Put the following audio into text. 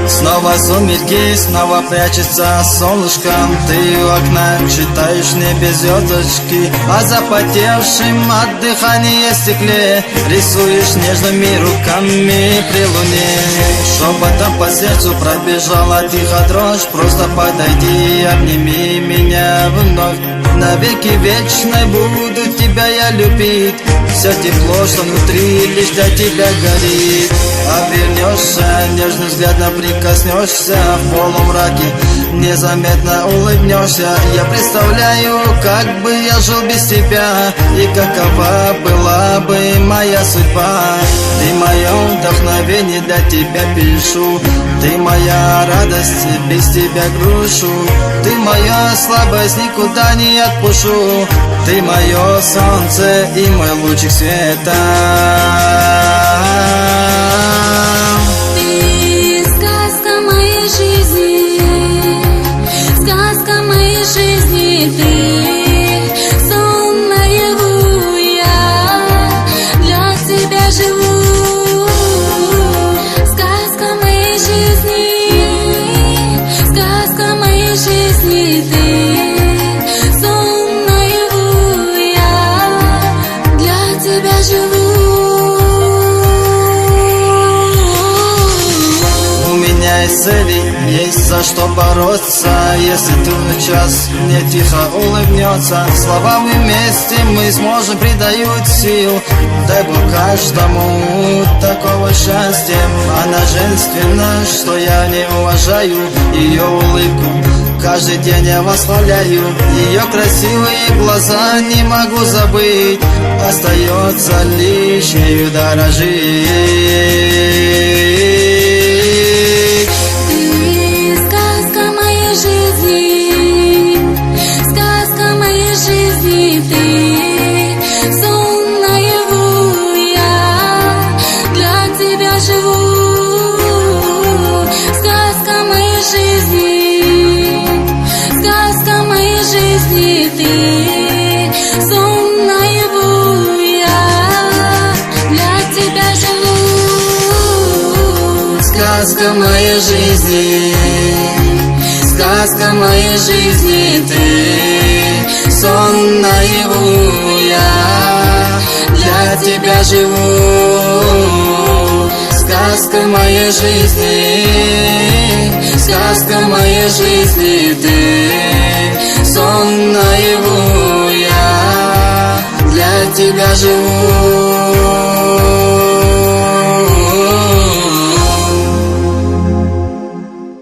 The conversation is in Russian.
Снова сумерки, снова прячется солнышко. Ты у окна читаешь в небе звездочки, а запотевшим от дыхания стекле рисуешь нежными руками при луне. Шепотом по сердцу пробежала тихо дрожь. Просто подойди и обними меня вновь. Навеки вечной буду тебя я любить. Все тепло, что внутри, лишь для тебя горит. Обернешься, нежным взглядом прикоснешься, в полумраке незаметно улыбнешься. Я представляю, как бы я жил без тебя, и какова была бы моя судьба. Ты мое вдохновение, для тебя пишу. Ты моя радость, без тебя грушу. Ты моя слабость, никуда не отпушу. Ты мое солнце и мой лучик света. Ты сказка моей жизни, сказка моей жизни. Ты сон наяву, я для тебя живу. Сказка моей жизни, сказка моей жизни. Ты сон наяву, я для тебя живу. Есть цели, есть за что бороться. Если трудный час мне тихо улыбнется, словами вместе мы сможем придают сил. Дай Бог каждому такого счастья. Она женственна, что я не уважаю ее улыбку. Каждый день я восхваляю ее красивые глаза, не могу забыть. Остается лишь ею дорожить. Сказка моей жизни, сказка моей жизни. Ты сон наяву, я для тебя живу. Сказка моей жизни, сказка моей жизни. Ты сон наяву, я для тебя живу.